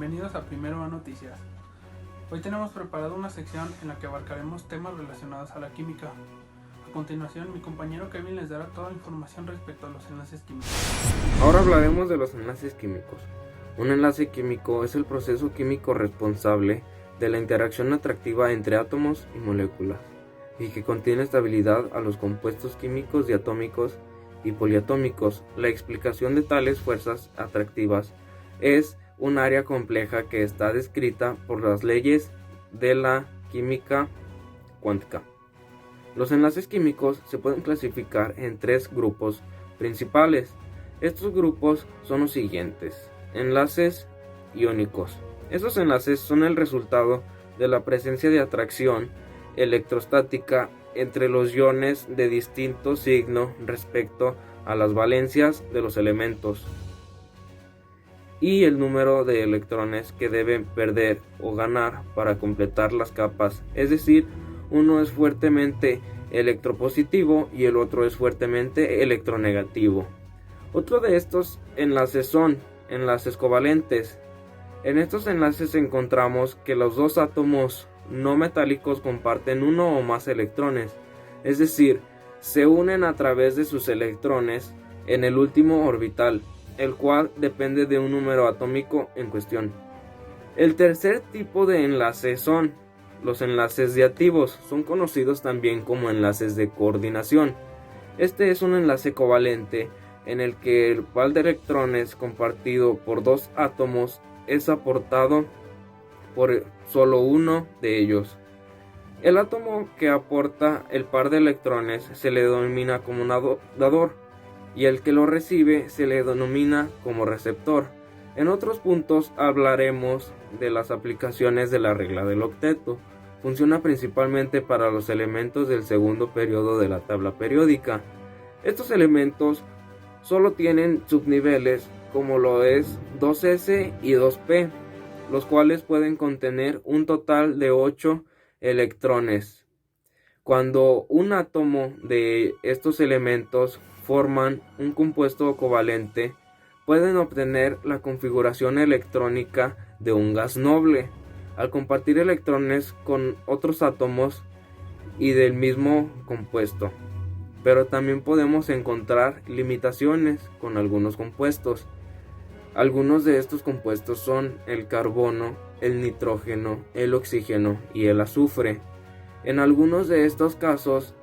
bienvenidos a Primero a Noticias. Hoy tenemos preparado una sección en la que abarcaremos temas relacionados a la química. A continuación, mi compañero Kevin les dará toda la información respecto a los enlaces químicos. Ahora hablaremos de los enlaces químicos. Un enlace químico es el proceso químico responsable de la interacción atractiva entre átomos y moléculas, y que contiene estabilidad a los compuestos químicos diatómicos y poliatómicos. La explicación de tales fuerzas atractivas es un área compleja que está descrita por las leyes de la química cuántica. Los enlaces químicos se pueden clasificar en tres grupos principales. Estos grupos son los siguientes: enlaces iónicos. Estos enlaces son el resultado de la presencia de atracción electrostática entre los iones de distinto signo respecto a las valencias de los elementos y el número de electrones que deben perder o ganar para completar las capas, es decir, uno es fuertemente electropositivo y el otro es fuertemente electronegativo. Otro de estos enlaces son enlaces covalentes. En estos enlaces encontramos que los dos átomos no metálicos comparten uno o más electrones, es decir, se unen a través de sus electrones en el último orbital, el cual depende de un número atómico en cuestión. El tercer tipo de enlace son los enlaces diativos, son conocidos también como enlaces de coordinación. Este es un enlace covalente en el que el par de electrones compartido por dos átomos es aportado por solo uno de ellos. El átomo que aporta el par de electrones se le denomina como un dador y el que lo recibe se le denomina como receptor. En otros puntos hablaremos de las aplicaciones de la regla del octeto. Funciona principalmente para los elementos del segundo periodo de la tabla periódica. Estos elementos solo tienen subniveles como lo es 2s y 2p, los cuales pueden contener un total de 8 electrones. Cuando un átomo de estos elementos forman un compuesto covalente, pueden obtener la configuración electrónica de un gas noble, al compartir electrones con otros átomos y del mismo compuesto. Pero también podemos encontrar limitaciones con algunos compuestos. Algunos de estos compuestos son el carbono, el nitrógeno, el oxígeno y el azufre. En algunos de estos casos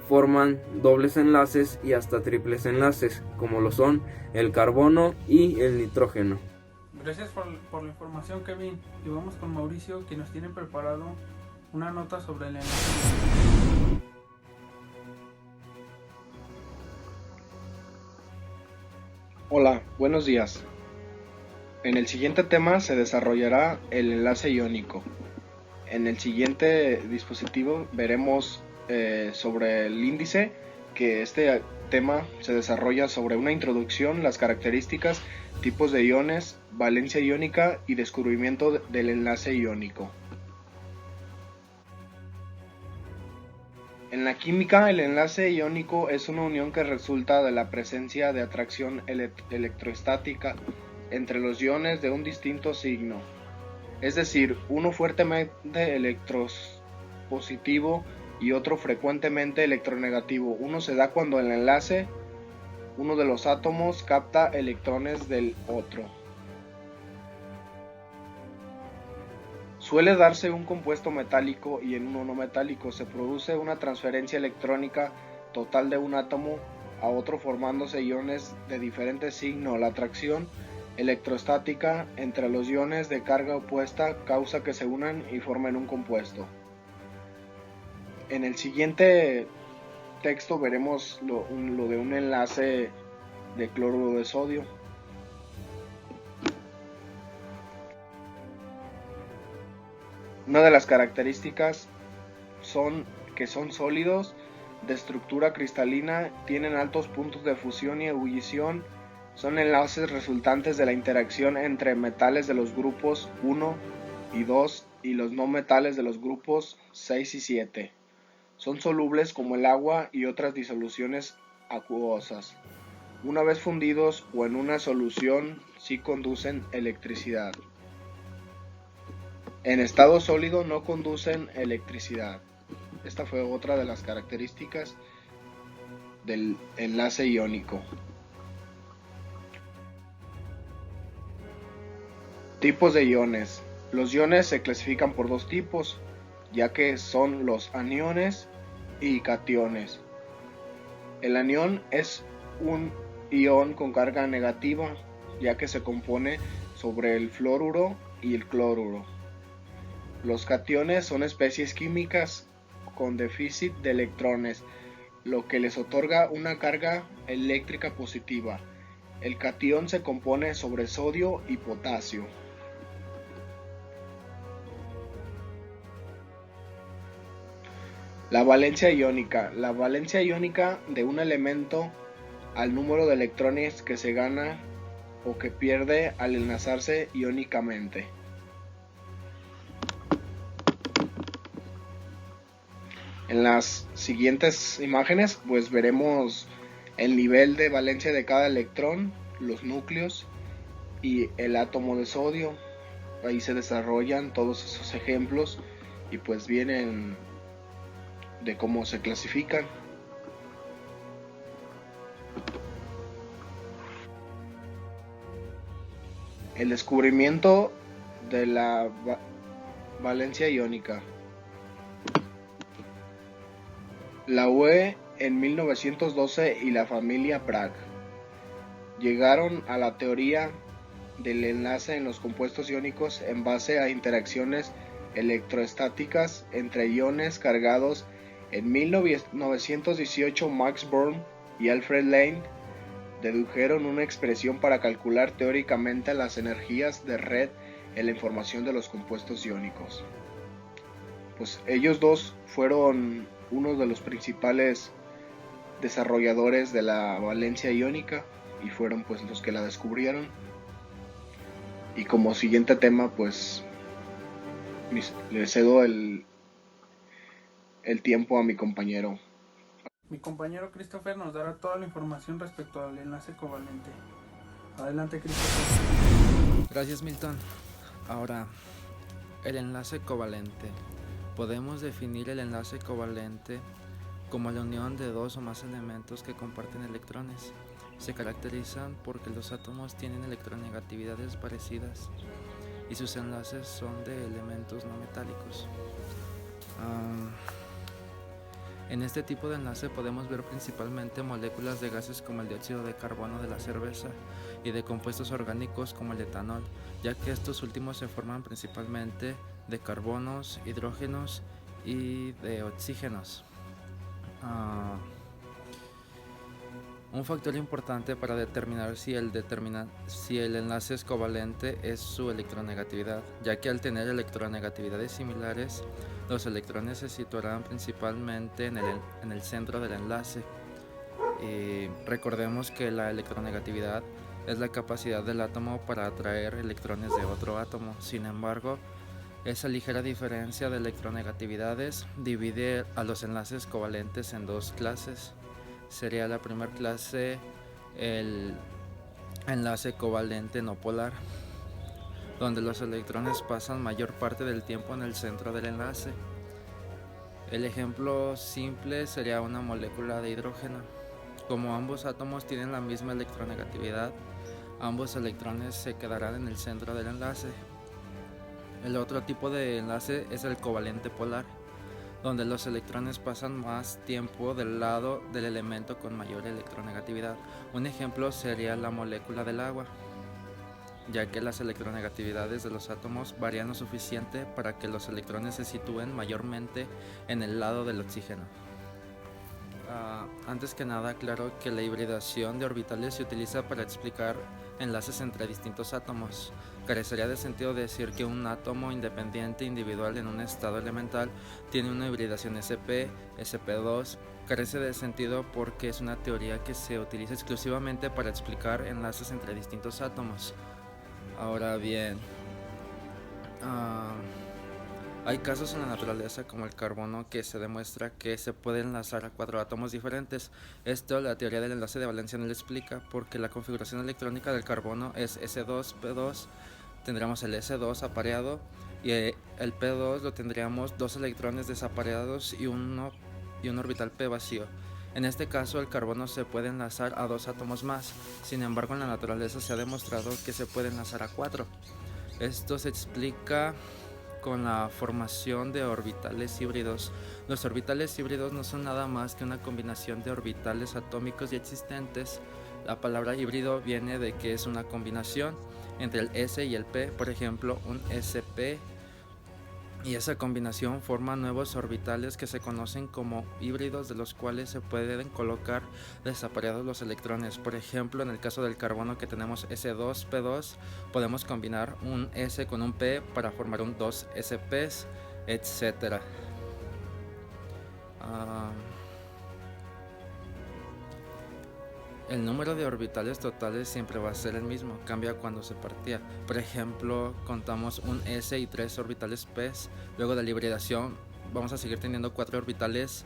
forman dobles enlaces y hasta triples enlaces, como lo son el carbono y el nitrógeno. Gracias por la información, Kevin. Y vamos con Mauricio, que nos tiene preparado una nota sobre el enlace. Hola, buenos días. En el siguiente tema se desarrollará el enlace iónico. En el siguiente dispositivo veremos sobre el índice, que este tema se desarrolla sobre una introducción, las características, tipos de iones, valencia iónica y descubrimiento del enlace iónico. En la química, el enlace iónico es una unión que resulta de la presencia de atracción electrostática entre los iones de un distinto signo, es decir, uno fuertemente electropositivo y otro frecuentemente electronegativo. Uno se da cuando el enlace, uno de los átomos capta electrones del otro. Suele darse un compuesto metálico y en uno no metálico. Se produce una transferencia electrónica total de un átomo a otro formándose iones de diferente signo. La atracción electrostática entre los iones de carga opuesta causa que se unan y formen un compuesto. En el siguiente texto veremos lo de un enlace de cloruro de sodio. Una de las características son que son sólidos de estructura cristalina, tienen altos puntos de fusión y ebullición, son enlaces resultantes de la interacción entre metales de los grupos 1 y 2 y los no metales de los grupos 6 y 7. Son solubles como el agua y otras disoluciones acuosas. Una vez fundidos o en una solución, sí conducen electricidad. En estado sólido no conducen electricidad. Esta fue otra de las características del enlace iónico. Tipos de iones. Los iones se clasifican por dos tipos, ya que son los aniones y cationes. El anión es un ion con carga negativa, ya que se compone sobre el fluoruro y el cloruro. Los cationes son especies químicas con déficit de electrones, lo que les otorga una carga eléctrica positiva. El catión se compone sobre sodio y potasio. La valencia iónica. La valencia iónica de un elemento al número de electrones que se gana o que pierde al enlazarse iónicamente. En las siguientes imágenes pues veremos el nivel de valencia de cada electrón, los núcleos y el átomo de sodio. Ahí se desarrollan todos esos ejemplos y pues vienen de cómo se clasifican. El descubrimiento de la valencia iónica. La UE en 1912 y la familia Bragg llegaron a la teoría del enlace en los compuestos iónicos en base a interacciones electroestáticas entre iones cargados. En 1918 Max Born y Alfred Lane dedujeron una expresión para calcular teóricamente las energías de red en la información de los compuestos iónicos. Pues ellos dos fueron uno de los principales desarrolladores de la valencia iónica y fueron pues los que la descubrieron. Y como siguiente tema pues le cedo el tiempo a mi compañero. Mi compañero Christopher nos dará toda la información respecto al enlace covalente. Adelante, Christopher. Gracias, Milton. Ahora, el enlace covalente. Podemos definir el enlace covalente como la unión de dos o más elementos que comparten electrones. Se caracterizan porque los átomos tienen electronegatividades parecidas y sus enlaces son de elementos no metálicos. En este tipo de enlace podemos ver principalmente moléculas de gases como el dióxido de carbono de la cerveza y de compuestos orgánicos como el etanol, ya que estos últimos se forman principalmente de carbonos, hidrógenos y de oxígenos. Un factor importante para determinar si el enlace es covalente es su electronegatividad, ya que al tener electronegatividades similares, los electrones se situarán principalmente en el centro del enlace. Y recordemos que la electronegatividad es la capacidad del átomo para atraer electrones de otro átomo. Sin embargo, esa ligera diferencia de electronegatividades divide a los enlaces covalentes en dos clases. Sería la primera clase el enlace covalente no polar, donde los electrones pasan mayor parte del tiempo en el centro del enlace. El ejemplo simple sería una molécula de hidrógeno. Como ambos átomos tienen la misma electronegatividad, ambos electrones se quedarán en el centro del enlace. El otro tipo de enlace es el covalente polar, donde los electrones pasan más tiempo del lado del elemento con mayor electronegatividad. Un ejemplo sería la molécula del agua, ya que las electronegatividades de los átomos varían lo suficiente para que los electrones se sitúen mayormente en el lado del oxígeno. Antes que nada, aclaro que la hibridación de orbitales se utiliza para explicar enlaces entre distintos átomos. Carecería de sentido decir que un átomo independiente individual en un estado elemental tiene una hibridación sp, sp2. Carece de sentido porque es una teoría que se utiliza exclusivamente para explicar enlaces entre distintos átomos. Ahora bien, hay casos en la naturaleza como el carbono que se demuestra que se puede enlazar a 4 átomos diferentes. Esto la teoría del enlace de valencia no lo explica porque la configuración electrónica del carbono es S2P2. Tendremos el S2 apareado y el P2 lo tendríamos 2 electrones desapareados y un orbital P vacío. En este caso el carbono se puede enlazar a 2 átomos más, sin embargo en la naturaleza se ha demostrado que se puede enlazar a 4. Esto se explica con la formación de orbitales híbridos. Los orbitales híbridos no son nada más que una combinación de orbitales atómicos ya existentes. La palabra híbrido viene de que es una combinación entre el S y el P, por ejemplo un SP, y esa combinación forma nuevos orbitales que se conocen como híbridos, de los cuales se pueden colocar desapareados los electrones. Por ejemplo, en el caso del carbono, que tenemos S2P2, podemos combinar un S con un P para formar un 2SPs, etc. El número de orbitales totales siempre va a ser el mismo, cambia cuando se partía. Por ejemplo, contamos un S y 3 orbitales P. Luego de la hibridación vamos a seguir teniendo 4 orbitales,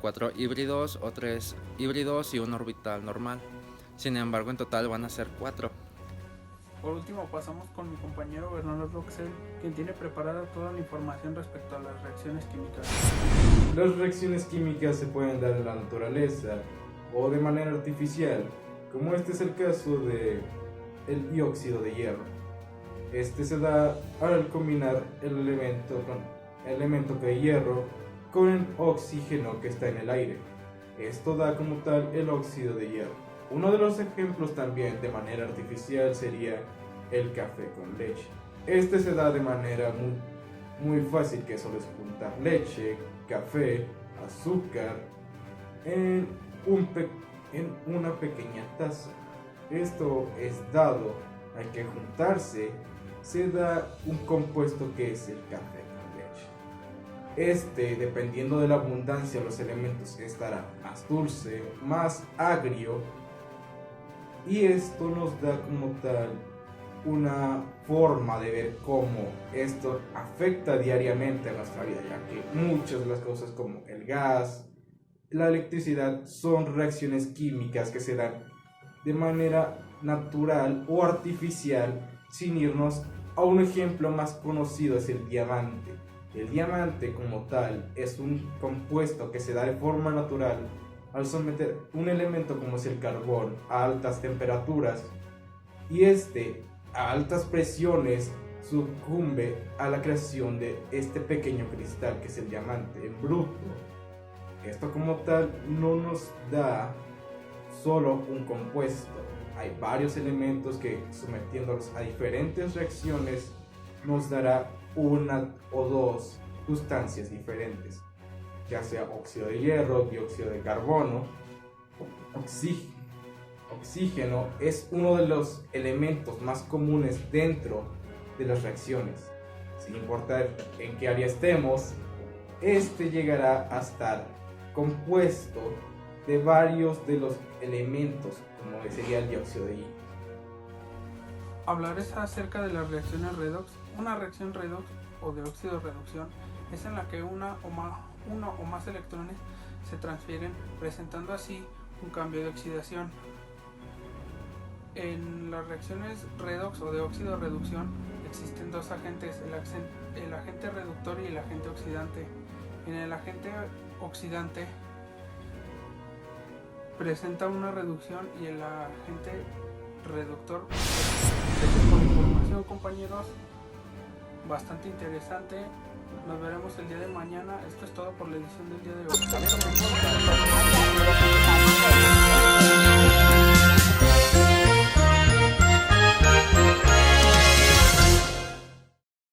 4 híbridos o 3 híbridos y un orbital normal. Sin embargo, en total van a ser 4. Por último, pasamos con mi compañero Bernardo Roxel, quien tiene preparada toda la información respecto a las reacciones químicas. Las reacciones químicas se pueden dar en la naturaleza o de manera artificial, como este es el caso de el dióxido de hierro. Este se da al combinar el elemento que es hierro con el oxígeno que está en el aire. Esto da como tal el óxido de hierro. Uno de los ejemplos también de manera artificial sería el café con leche. Este se da de manera muy fácil, que solo es juntar leche, café, azúcar en una pequeña taza. Esto es dado a que juntarse se da un compuesto que es el café con leche. Dependiendo de la abundancia de los elementos, estará más dulce, más agrio, y esto nos da como tal una forma de ver cómo esto afecta diariamente a nuestra vida, ya que muchas de las cosas como el gas, la electricidad son reacciones químicas que se dan de manera natural o artificial, sin irnos a un ejemplo más conocido, es el diamante. El diamante como tal es un compuesto que se da de forma natural al someter un elemento como es el carbón a altas temperaturas, y a altas presiones sucumbe a la creación de este pequeño cristal que es el diamante en bruto. Esto como tal no nos da solo un compuesto, hay varios elementos que, sometiéndolos a diferentes reacciones, nos dará una o dos sustancias diferentes, ya sea óxido de hierro, dióxido de carbono, oxígeno. Es uno de los elementos más comunes dentro de las reacciones. Sin importar en qué área estemos, llegará a estar compuesto de varios de los elementos, como sería el dióxido de hierro. Hablaré acerca de las reacciones redox. Una reacción redox o de óxido-reducción es en la que uno o más electrones se transfieren, presentando así un cambio de oxidación. En las reacciones redox o de óxido-reducción existen dos agentes, el agente reductor y el agente oxidante. En el agente oxidante presenta una reducción y el agente reductor. Con información, compañeros, bastante interesante. Nos veremos el día de mañana. Esto es todo por la edición del día de hoy.